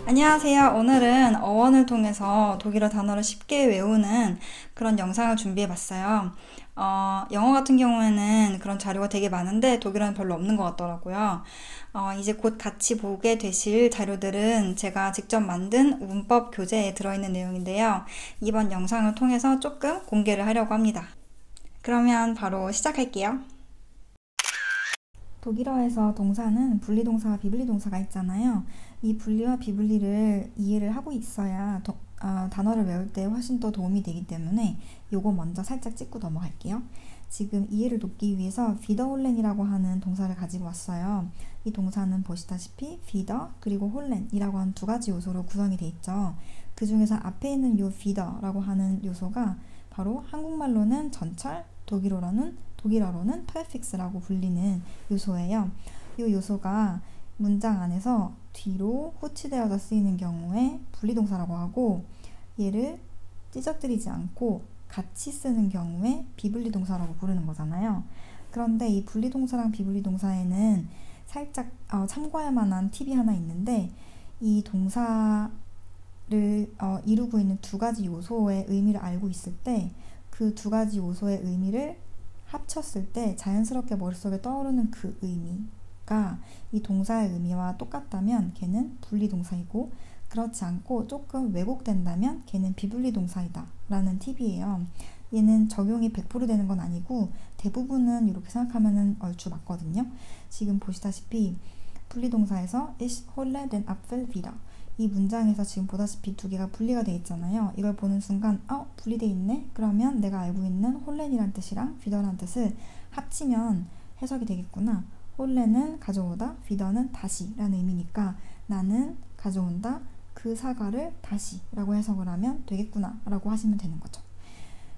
안녕하세요. 오늘은 어원을 통해서 독일어 단어를 쉽게 외우는 그런 영상을 준비해 봤어요. 영어 같은 경우에는 그런 자료가 되게 많은데 독일어는 별로 없는 것 같더라고요. 이제 곧 같이 보게 되실 자료들은 제가 직접 만든 문법 교재에 들어있는 내용인데요. 이번 영상을 통해서 조금 공개를 하려고 합니다. 그러면 바로 시작할게요. 독일어에서 동사는 분리동사와 비분리동사가 있잖아요. 이 분리와 비분리를 이해를 하고 있어야 단어를 외울 때 훨씬 더 도움이 되기 때문에 요거 먼저 살짝 짚고 넘어갈게요. 지금 이해를 돕기 위해서 비더홀렌이라고 하는 동사를 가지고 왔어요. 이 동사는 보시다시피 비더 그리고 홀렌이라고 하는 두 가지 요소로 구성이 돼 있죠. 그 중에서 앞에 있는 요 비더라고 하는 요소가 바로 한국말로는 전철, 독일어로는 prefix라고 불리는 요소예요. 이 요소가 문장 안에서 뒤로 후치되어서 쓰이는 경우에 분리동사라고 하고, 얘를 찢어뜨리지 않고 같이 쓰는 경우에 비분리동사라고 부르는 거잖아요. 그런데 이 분리동사랑 비분리동사에는 살짝 참고할 만한 팁이 하나 있는데, 이 동사를 이루고 있는 두 가지 요소의 의미를 알고 있을 때 그 두 가지 요소의 의미를 합쳤을 때 자연스럽게 머릿속에 떠오르는 그 의미가 이 동사의 의미와 똑같다면 걔는 분리동사이고, 그렇지 않고 조금 왜곡된다면 걔는 비분리동사이다 라는 팁이에요. 얘는 적용이 100% 되는 건 아니고 대부분은 이렇게 생각하면 얼추 맞거든요. 지금 보시다시피 분리동사에서 Ich hole den Apfel wieder, 이 문장에서 지금 보다시피 두 개가 분리가 돼 있잖아요. 이걸 보는 순간 분리돼 있네? 그러면 내가 알고 있는 홀렌이란 뜻이랑 비더란 뜻을 합치면 해석이 되겠구나. 홀렌은 가져오다, 비더는 다시 라는 의미니까 나는 가져온다, 그 사과를 다시 라고 해석을 하면 되겠구나 라고 하시면 되는 거죠.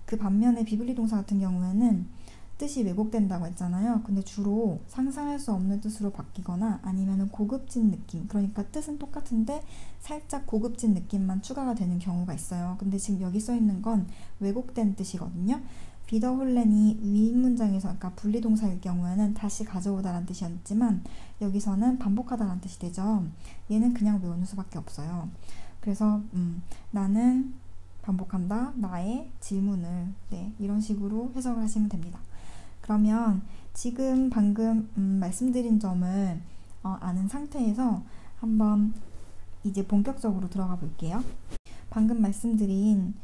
그 반면에 비분리동사 같은 경우에는 뜻이 왜곡된다고 했잖아요. 근데 주로 상상할 수 없는 뜻으로 바뀌거나 아니면 고급진 느낌, 그러니까 뜻은 똑같은데 살짝 고급진 느낌만 추가가 되는 경우가 있어요. 근데 지금 여기 써 있는 건 왜곡된 뜻이거든요. 비더홀렌이 위 문장에서 아까 분리동사일 경우에는 다시 가져오다라는 뜻이었지만 여기서는 반복하다라는 뜻이 되죠. 얘는 그냥 외우는 수밖에 없어요. 그래서 나는 반복한다, 나의 질문을, 이런 식으로 해석을 하시면 됩니다. 그러면 지금 방금 말씀드린 점을 아는 상태에서 한번 이제 본격적으로 들어가 볼게요. 방금 말씀드린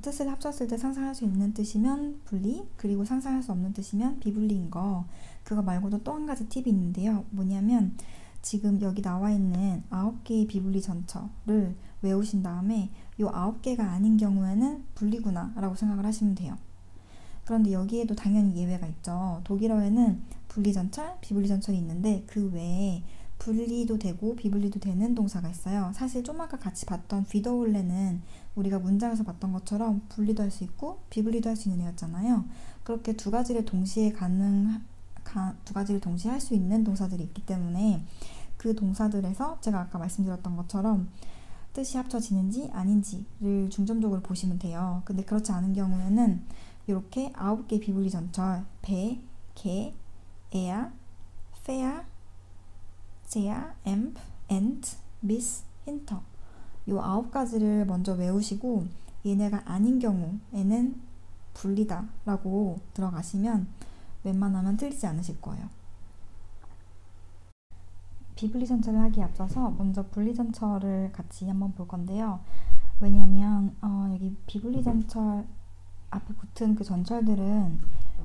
뜻을 합쳤을 때 상상할 수 있는 뜻이면 분리, 그리고 상상할 수 없는 뜻이면 비분리인 거, 그거 말고도 또 한 가지 팁이 있는데요. 뭐냐면 지금 여기 나와 있는 9개의 비분리 전처를 외우신 다음에 이 9개가 아닌 경우에는 분리구나 라고 생각을 하시면 돼요. 그런데 여기에도 당연히 예외가 있죠. 독일어에는 분리전철, 비분리전철이 있는데 그 외에 분리도 되고 비분리도 되는 동사가 있어요. 사실 좀 아까 같이 봤던 비더홀레는 우리가 문장에서 봤던 것처럼 분리도 할 수 있고 비분리도 할 수 있는 애였잖아요. 그렇게 두 가지를 동시에 할 수 있는 동사들이 있기 때문에 그 동사들에서 제가 아까 말씀드렸던 것처럼 뜻이 합쳐지는지 아닌지를 중점적으로 보시면 돼요. 근데 그렇지 않은 경우에는 이렇게 9개 비분리 전철 배, 개, 에야, 페야, 제야, 엠프, 엔트, 미스, 힌터, 요 9가지를 먼저 외우시고 얘네가 아닌 경우에는 분리다 라고 들어가시면 웬만하면 틀리지 않으실 거예요. 비분리 전철을 하기에 앞서서 먼저 분리 전철을 같이 한번 볼 건데요. 왜냐면 여기 비분리 전철 앞에 붙은 그 전철들은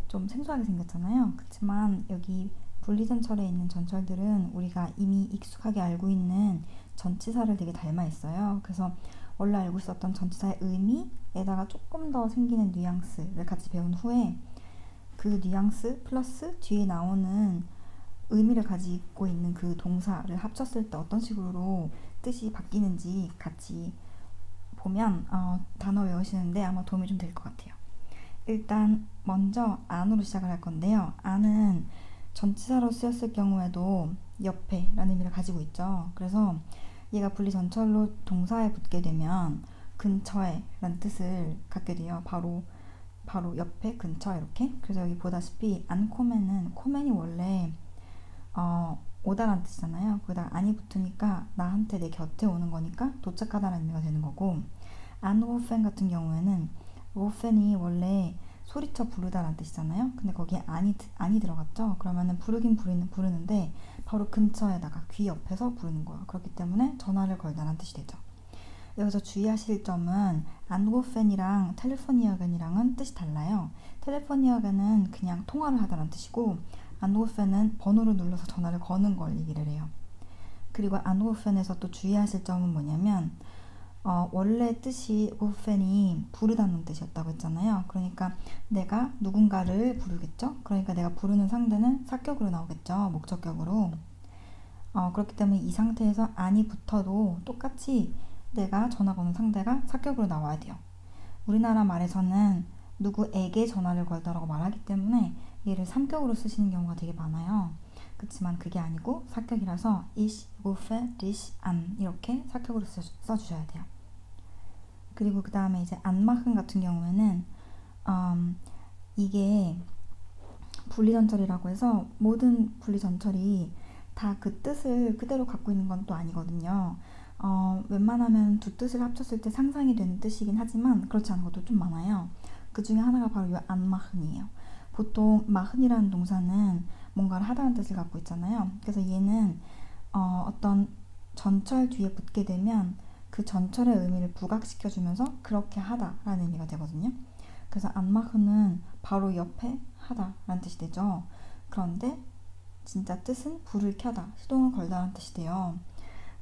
좀 생소하게 생겼잖아요. 그렇지만 여기 분리전철에 있는 전철들은 우리가 이미 익숙하게 알고 있는 전치사를 되게 닮아 있어요. 그래서 원래 알고 있었던 전치사의 의미에다가 조금 더 생기는 뉘앙스를 같이 배운 후에 그 뉘앙스 플러스 뒤에 나오는 의미를 가지고 있는 그 동사를 합쳤을 때 어떤 식으로 뜻이 바뀌는지 같이 보면 단어 외우시는데 아마 도움이 좀 될 것 같아요. 일단 먼저 안으로 시작을 할 건데요. 안은 전치사로 쓰였을 경우에도 옆에 라는 의미를 가지고 있죠. 그래서 얘가 분리 전철로 동사에 붙게 되면 근처에 라는 뜻을 갖게 돼요. 바로 옆에, 근처 이렇게. 그래서 여기 보다시피 안코멘은 코멘이 원래 오다란 뜻이잖아요. 거기다가 안이 붙으니까 나한테 내 곁에 오는 거니까 도착하다라는 의미가 되는 거고, 안루fen 같은 경우에는 루펜이 원래 소리쳐 부르다라는 뜻이잖아요. 근데 거기에 안이 들어갔죠. 그러면은 부르긴 부르는데 바로 근처에다가 귀 옆에서 부르는 거예요. 그렇기 때문에 전화를 걸다라는 뜻이 되죠. 여기서 주의하실 점은 안루펜이랑 텔레포니아겐이랑은 뜻이 달라요. 텔레포니아겐은 그냥 통화를 하다라는 뜻이고, 안루펜은 번호를 눌러서 전화를 거는 걸 얘기를 해요. 그리고 안루펜에서 또 주의하실 점은 뭐냐면, 원래 뜻이 루펜이 부르다는 뜻이었다고 했잖아요. 그러니까 내가 누군가를 부르겠죠. 그러니까 내가 부르는 상대는 사격으로 나오겠죠. 목적격으로. 그렇기 때문에 이 상태에서 안이 붙어도 똑같이 내가 전화 거는 상대가 사격으로 나와야 돼요. 우리나라 말에서는 누구에게 전화를 걸다라고 말하기 때문에 얘를 삼격으로 쓰시는 경우가 되게 많아요. 그렇지만 그게 아니고 사격이라서 ich rufe dich an 이렇게 사격으로 써주셔야 돼요. 그리고 그 다음에 이제 안마흔 같은 경우에는 이게 분리전철이라고 해서 모든 분리전철이 다 그 뜻을 그대로 갖고 있는 건 또 아니거든요. 웬만하면 두 뜻을 합쳤을 때 상상이 되는 뜻이긴 하지만 그렇지 않은 것도 좀 많아요. 그 중에 하나가 바로 이 안마흔이에요. 보통 마흔이라는 동사는 뭔가를 하다는 뜻을 갖고 있잖아요. 그래서 얘는 어떤 전철 뒤에 붙게 되면 그 전철의 의미를 부각시켜주면서 그렇게 하다라는 의미가 되거든요. 그래서 안마흔은 바로 옆에 하다라는 뜻이 되죠. 그런데 진짜 뜻은 불을 켜다, 시동을 걸다라는 뜻이 돼요.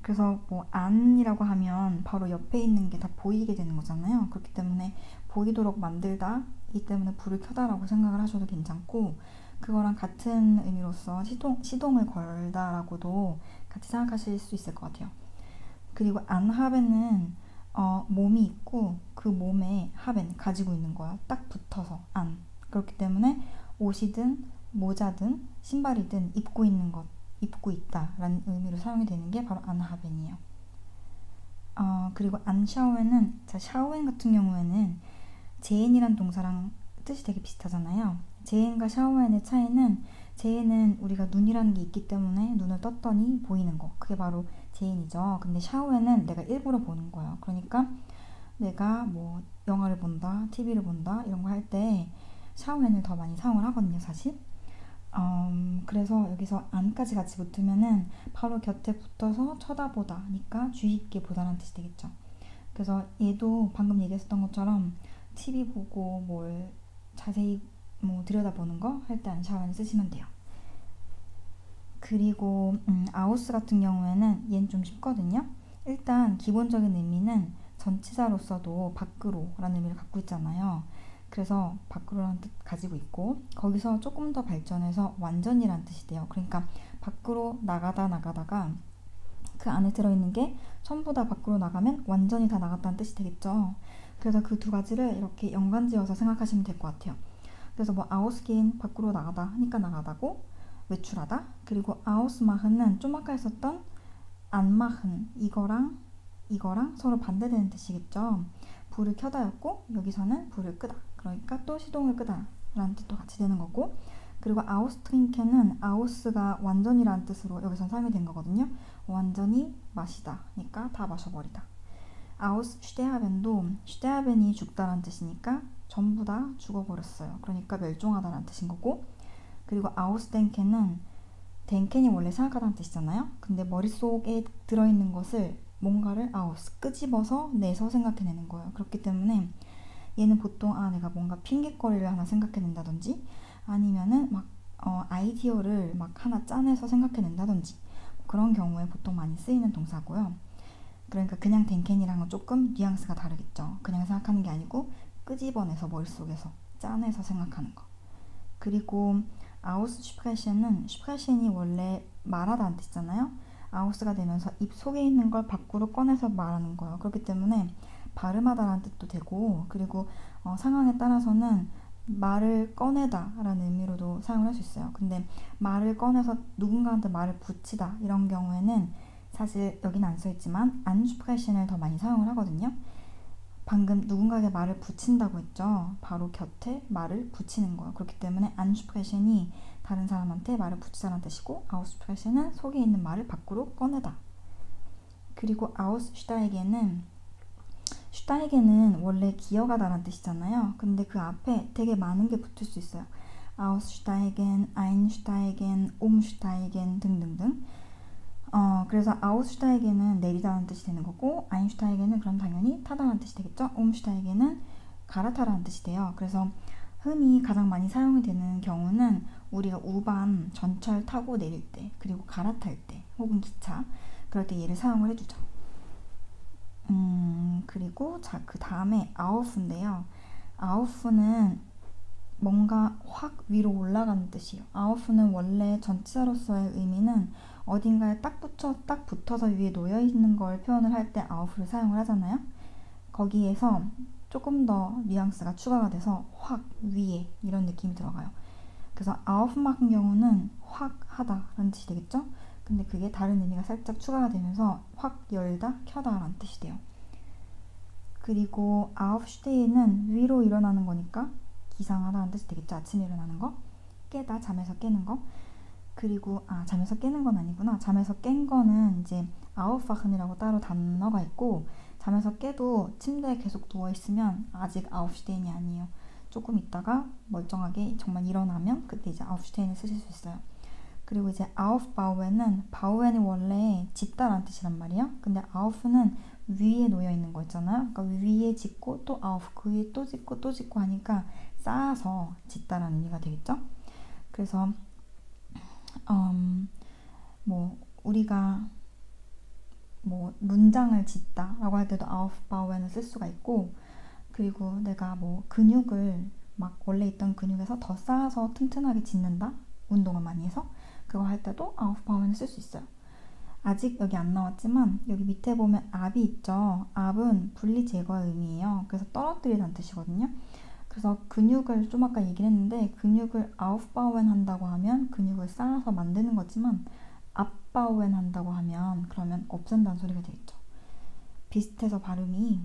그래서 뭐 안이라고 하면 바로 옆에 있는 게 다 보이게 되는 거잖아요. 그렇기 때문에 보이도록 만들다 이기 때문에 불을 켜다라고 생각을 하셔도 괜찮고, 그거랑 같은 의미로서 시동을 걸다라고도 같이 생각하실 수 있을 것 같아요. 그리고 안하벤은 몸이 있고 그 몸에 하벤 가지고 있는 거야. 딱 붙어서 안. 그렇기 때문에 옷이든 모자든 신발이든 입고 있는 것, 입고 있다라는 의미로 사용이 되는 게 바로 안하벤이에요. 그리고 안샤오엔은, 샤오엔 같은 경우에는 제엔이란 동사랑 뜻이 되게 비슷하잖아요. 제엔과 샤오엔의 차이는, 제엔은 우리가 눈이라는 게 있기 때문에 눈을 떴더니 보이는 거, 그게 바로 제엔이죠. 근데 샤오엔은 내가 일부러 보는 거예요. 그러니까 내가 뭐 영화를 본다, TV를 본다 이런 거 할 때 샤오엔을 더 많이 사용을 하거든요, 사실. 그래서 여기서 안까지 같이 붙으면은 바로 곁에 붙어서 쳐다보다니까 주의 있게 보다라는 뜻이 되겠죠. 그래서 얘도 방금 얘기했었던 것처럼 TV 보고 뭘 자세히 뭐 들여다보는 거 할 때 안샤오엔을 쓰시면 돼요. 그리고 아우스 같은 경우에는 얘는 좀 쉽거든요. 일단 기본적인 의미는 전치사로서도 밖으로 라는 의미를 갖고 있잖아요. 그래서 밖으로라는 뜻 가지고 있고, 거기서 조금 더 발전해서 완전이라는 뜻이 돼요. 그러니까 밖으로 나가다가 그 안에 들어있는 게 전부 다 밖으로 나가면 완전히 다 나갔다는 뜻이 되겠죠. 그래서 그 두 가지를 이렇게 연관지어서 생각하시면 될 것 같아요. 그래서 뭐 아우스긴 밖으로 나가다 하니까 나가다고, 외출하다. 그리고 아우스마흔은 좀 아까 했었던 안마흔, 이거랑 서로 반대되는 뜻이겠죠. 불을 켜다였고 여기서는 불을 끄다, 그러니까 또 시동을 끄다 라는 뜻도 같이 되는 거고, 그리고 아우스트링켄은 아우스가 완전이라는 뜻으로 여기서 사용이 된 거거든요. 완전히 마시다 니까 다 마셔버리다. 아우스 슈테하벤도, 슈테하벤이 죽다라는 뜻이니까 전부 다 죽어버렸어요. 그러니까 멸종하다라는 뜻인 거고, 그리고 아우스덴켄은, 덴켄이 원래 생각하다는 뜻이잖아요. 근데 머릿속에 들어있는 것을 뭔가를 끄집어서 내서 생각해내는 거예요. 그렇기 때문에 얘는 보통 내가 뭔가 핑계거리를 하나 생각해낸다든지, 아니면은 막 아이디어를 막 하나 짜내서 생각해낸다든지, 그런 경우에 보통 많이 쓰이는 동사고요. 그러니까 그냥 덴켄이랑은 조금 뉘앙스가 다르겠죠. 그냥 생각하는 게 아니고 끄집어내서 머릿속에서 짜내서 생각하는 거. 그리고 아우스 슈프레션이 원래 말하다는 뜻이잖아요. 아우스가 되면서 입 속에 있는 걸 밖으로 꺼내서 말하는 거예요. 그렇기 때문에 발음하다라는 뜻도 되고, 그리고 상황에 따라서는 말을 꺼내다 라는 의미로도 사용을 할 수 있어요. 근데 말을 꺼내서 누군가한테 말을 붙이다 이런 경우에는 사실 여기는 안 써있지만 안슈프레션을 더 많이 사용을 하거든요. 방금 누군가에게 말을 붙인다고 했죠. 바로 곁에 말을 붙이는 거예요. 그렇기 때문에 ansprechen 다른 사람한테 말을 붙이자는 뜻이고 aussprechen 속에 있는 말을 밖으로 꺼내다. 그리고 aussteigen은 원래 기어가다라는 뜻이잖아요. 근데 그 앞에 되게 많은 게 붙을 수 있어요. aussteigen, einsteigen, umsteigen 등등등. 그래서 aussteigen은 내리다라는 뜻이 되는 거고 einsteigen은 그럼 당연히 타다라는 뜻이 되겠죠. umsteigen은 갈아타라는 뜻이 돼요. 그래서 흔히 가장 많이 사용이 되는 경우는 우리가 우반, 전철 타고 내릴 때, 그리고 갈아탈 때, 혹은 기차 그럴 때 얘를 사용을 해주죠. 그리고 자, 그 다음에 auf인데요. auf는 뭔가 확 위로 올라가는 뜻이에요. auf는 원래 전치사로서의 의미는 어딘가에 딱 붙어서 위에 놓여 있는 걸 표현을 할 때 auf를 사용을 하잖아요. 거기에서 조금 더 뉘앙스가 추가가 돼서 확 위에 이런 느낌이 들어가요. 그래서 aufmachen 경우는 확 하다라는 뜻이 되겠죠. 근데 그게 다른 의미가 살짝 추가가 되면서 확 열다, 켜다라는 뜻이 돼요. 그리고 aufsteh는 위로 일어나는 거니까 기상하다는 뜻이 되겠죠. 아침에 일어나는 거. 깨다, 잠에서 깨는 거. 그리고 잠에서 깨는 건 아니구나. 잠에서 깬 거는 이제 aufwachen이라고 따로 단어가 있고 잠에서 깨도 침대에 계속 누워있으면 아직 aufstehen이 아니에요. 조금 있다가 멀쩡하게 정말 일어나면 그때 이제 aufstehen을 쓰실 수 있어요. 그리고 이제 aufbauen은 바우엔이 원래 짓다라는 뜻이란 말이에요. 근데 auf는 위에 놓여 있는 거 있잖아요. 그러니까 위에 짓고 또 auf, 그 위에 또 짓고 또 짓고 하니까 쌓아서 짓다라는 의미가 되겠죠. 그래서 뭐 우리가 뭐 문장을 짓다라고 할 때도 aufbauen을 쓸 수가 있고, 그리고 내가 뭐 근육을 막 원래 있던 근육에서 더 쌓아서 튼튼하게 짓는다, 운동을 많이 해서 그거 할 때도 aufbauen을 쓸 수 있어요. 아직 여기 안 나왔지만 여기 밑에 보면 압이 있죠. 압은 분리 제거의 의미예요. 그래서 떨어뜨리다는 뜻이거든요. 그래서 근육을 좀 아까 얘기를 했는데 근육을 aufbauen 한다고 하면 근육을 쌓아서 만드는 거지만 abbauen 한다고 하면 그러면 없앤다는 소리가 되겠죠. 비슷해서 발음이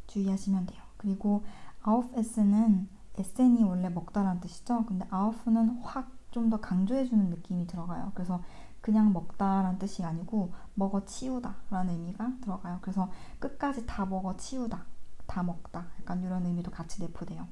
주의하시면 돼요. 그리고 aufessen은 essen이 원래 먹다라는 뜻이죠. 근데 auf는 확 좀 더 강조해주는 느낌이 들어가요. 그래서 그냥 먹다라는 뜻이 아니고 먹어치우다 라는 의미가 들어가요. 그래서 끝까지 다 먹어치우다, 다 먹다, 약간 이런 의미도 같이 내포돼요.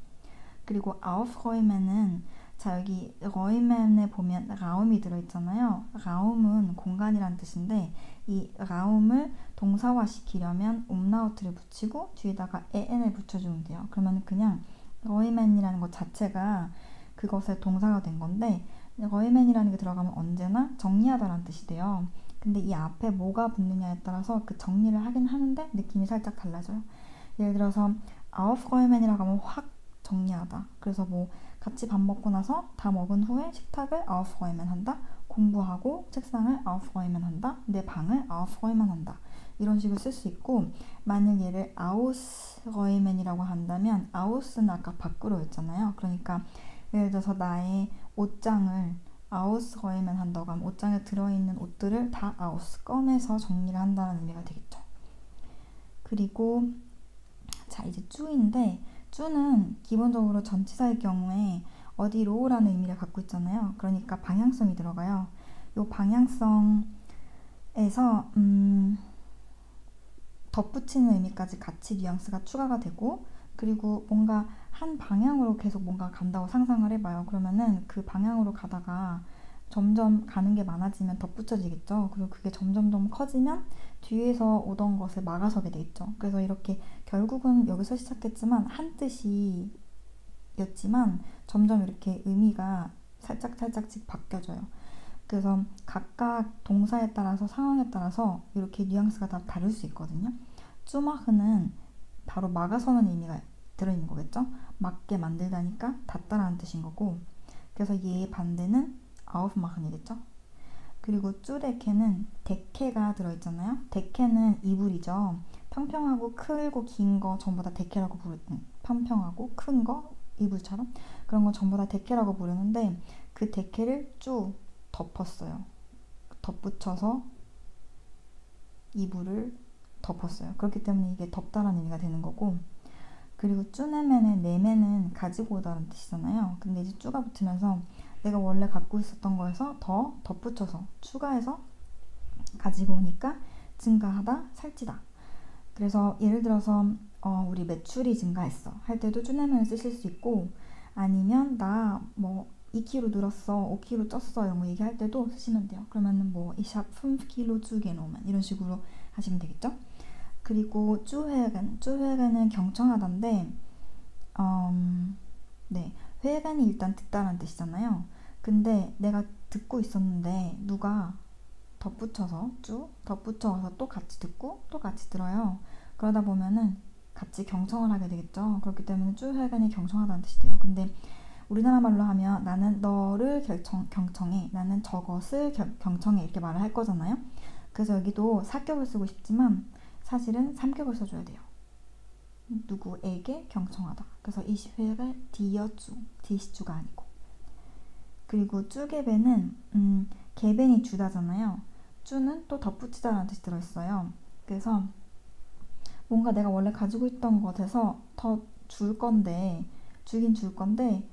그리고 aufräumen은 자, 여기 räumen에 보면 raum이 들어있잖아요. raum은 공간이라는 뜻인데 이 raum을 동사화시키려면 umlaut를 붙이고 뒤에다가 en을 붙여주면 돼요. 그러면 그냥 räumen이라는 것 자체가 그것의 동사가 된 건데 räumen이라는 게 들어가면 언제나 정리하다라는 뜻이 돼요. 근데 이 앞에 뭐가 붙느냐에 따라서 그 정리를 하긴 하는데 느낌이 살짝 달라져요. 예를 들어서 aufräumen이라고 하면 확 정리하다. 그래서 뭐 같이 밥 먹고 나서 다 먹은 후에 식탁을 aufräumen 한다. 공부하고 책상을 aufräumen 한다. 내 방을 aufräumen 한다. 이런 식으로 쓸 수 있고, 만약 얘를 ausräumen이라고 한다면 aus는 아까 밖으로 했잖아요. 그러니까 예를 들어서 나의 옷장을 ausräumen 한다고 하면 옷장에 들어있는 옷들을 다 aus, 꺼내서 정리를 한다는 의미가 되겠죠. 그리고 자, 이제 쭈인데 쭈는 기본적으로 전치사의 경우에 어디로라는 의미를 갖고 있잖아요. 그러니까 방향성이 들어가요. 이 방향성에서 덧붙이는 의미까지 같이 뉘앙스가 추가가 되고, 그리고 뭔가 한 방향으로 계속 뭔가 간다고 상상을 해봐요. 그러면은 그 방향으로 가다가 점점 가는 게 많아지면 덧붙여지겠죠. 그리고 그게 점점 커지면 뒤에서 오던 것을 막아서게 되겠죠. 그래서 이렇게 결국은 여기서 시작했지만 한 뜻이었지만 점점 이렇게 의미가 살짝씩 바뀌어져요. 그래서 각각 동사에 따라서 상황에 따라서 이렇게 뉘앙스가 다 다를 수 있거든요. 쭈마흐는 바로 막아서는 의미가 들어있는 거겠죠. 막게 만들다니까 닫다라는 뜻인 거고, 그래서 얘의 반대는 aufmachen이겠죠. 그리고 쭈데케는 데케가 들어있잖아요. 데케는 이불이죠. 평평하고 크고 긴 거 전부 다 데케라고 부르는, 평평하고 큰 거 이불처럼 그런 거 전부 다 데케라고 부르는데 그 데케를 쭈 덮었어요. 덧붙여서 이불을 덮었어요. 그렇기 때문에 이게 덮다라는 의미가 되는 거고, 그리고 쭈내면은 내면은 가지고 오다라는 뜻이잖아요. 근데 이제 쭈가 붙으면서 내가 원래 갖고 있었던 거에서 더 덧붙여서 추가해서 가지고 오니까 증가하다, 살찌다. 그래서 예를 들어서 우리 매출이 증가했어 할 때도 쭈내면을 쓰실 수 있고, 아니면 나 뭐 2kg 늘었어, 5kg 쪘어 이런 거 얘기할 때도 쓰시면 돼요. 그러면은 뭐 ich habe 5kg zugenommen 이런 식으로 하시면 되겠죠. 그리고 쭈회견은 경청하다인데, 네, 회견이 일단 듣다라는 뜻이잖아요. 근데 내가 듣고 있었는데 누가 덧붙여서 덧붙여서 또 같이 듣고 또 같이 들어요. 그러다 보면은 같이 경청을 하게 되겠죠. 그렇기 때문에 쭈회견이 경청하다는 뜻이 돼요. 근데 우리나라 말로 하면 나는 너를 경청해, 나는 저것을 경청해 이렇게 말을 할 거잖아요. 그래서 여기도 사격을 쓰고 싶지만 사실은 삼격을 써줘야 돼요. 누구에게 경청하다. 그래서 ich höre dir zu, 디시주가 아니고. 그리고 쭈개배는 개변이 주다잖아요. 쭈는 또 덧붙이다라는 뜻이 들어있어요. 그래서 뭔가 내가 원래 가지고 있던 것에서 더 줄 건데, 주긴 줄 건데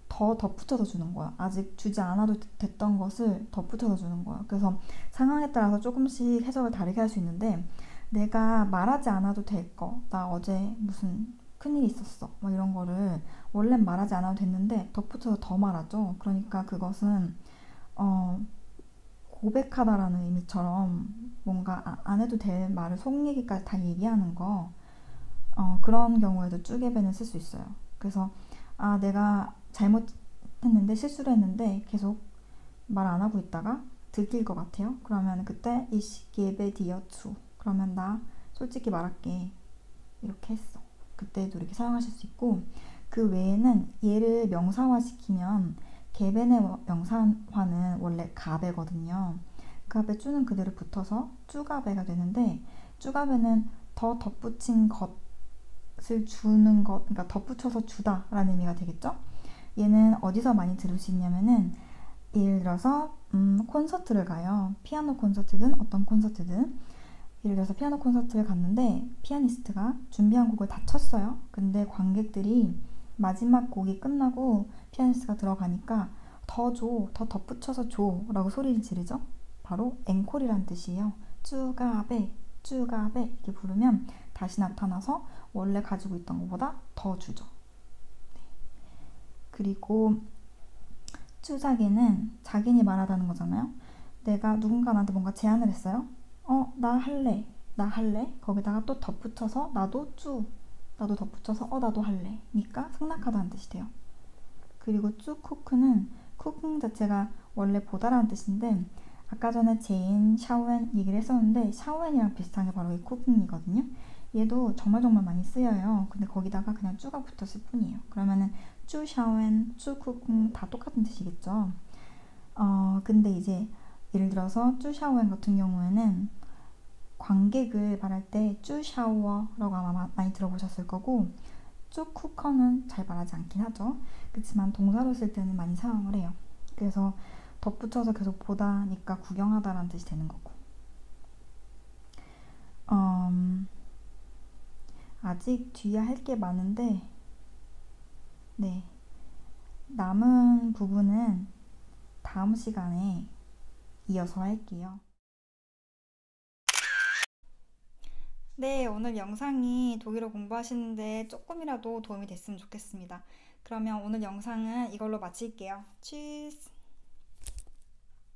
더 덧붙여서 주는 거야. 아직 주지 않아도 됐던 것을 덧붙여서 주는 거야. 그래서 상황에 따라서 조금씩 해석을 다르게 할 수 있는데, 내가 말하지 않아도 될 거, 나 어제 무슨 큰일이 있었어 뭐 이런 거를 원래는 말하지 않아도 됐는데 덧붙여서 더 말하죠. 그러니까 그것은 고백하다라는 의미처럼 뭔가 안 해도 될 말을 속 얘기까지 다 얘기하는 거, 그런 경우에도 쭈개배는 쓸 수 있어요. 그래서 내가 잘못했는데, 실수를 했는데 계속 말 안 하고 있다가 들킬 것 같아요. 그러면 그때 ich gebe dir zu, 그러면 나 솔직히 말할게 이렇게 했어. 그때도 이렇게 사용하실 수 있고, 그 외에는 얘를 명사화시키면 개변의 명사화는 원래 가배거든요. 그 앞에 쭈는 그대로 붙어서 쭈가배가 되는데, 쭈가배는 더 덧붙인 것을 주는 것, 그러니까 덧붙여서 주다라는 의미가 되겠죠. 얘는 어디서 많이 들을 수 있냐면은, 예를 들어서 콘서트를 가요. 피아노 콘서트든 어떤 콘서트든. 예를 들어서 피아노 콘서트를 갔는데 피아니스트가 준비한 곡을 다 쳤어요. 근데 관객들이 마지막 곡이 끝나고 피아니스트가 들어가니까 더 줘, 더 덧붙여서 줘 라고 소리를 지르죠. 바로 앵콜이란 뜻이에요. 쭈가베, 쭈가베 이렇게 부르면 다시 나타나서 원래 가지고 있던 것보다 더 주죠. 네. 그리고 쭈자기는 자기니 말하다는 거잖아요. 내가 누군가 나한테 뭔가 제안을 했어요. 나 할래, 나 할래. 거기다가 또 덧붙여서 나도 나도 덧붙여서 나도 할래 니까 승낙하다는 뜻이 돼요. 그리고 쭈쿠크는 쿠킹 자체가 원래 보다라는 뜻인데, 아까 전에 제인, 샤오엔 얘기를 했었는데 샤오엔이랑 비슷한 게 바로 이 쿠킹이거든요. 얘도 정말 많이 쓰여요. 근데 거기다가 그냥 쭈가 붙었을 뿐이에요. 그러면은 쭈 샤오엔, 쭈 쿠킹 다 똑같은 뜻이겠죠. 근데 이제 예를 들어서 쭈 샤오엔 같은 경우에는 관객을 말할 때 쭈 샤워라고 아마 많이 들어보셨을 거고, 쭈 쿠커는 잘 말하지 않긴 하죠. 그렇지만 동사로 쓸 때는 많이 사용을 해요. 그래서 덧붙여서 계속 보다니까 구경하다라는 뜻이 되는 거고. 아직 뒤에 할 게 많은데, 네, 남은 부분은 다음 시간에 이어서 할게요. 네, 오늘 영상이 독일어 공부하시는데 조금이라도 도움이 됐으면 좋겠습니다. 그러면 오늘 영상은 이걸로 마칠게요. 치스!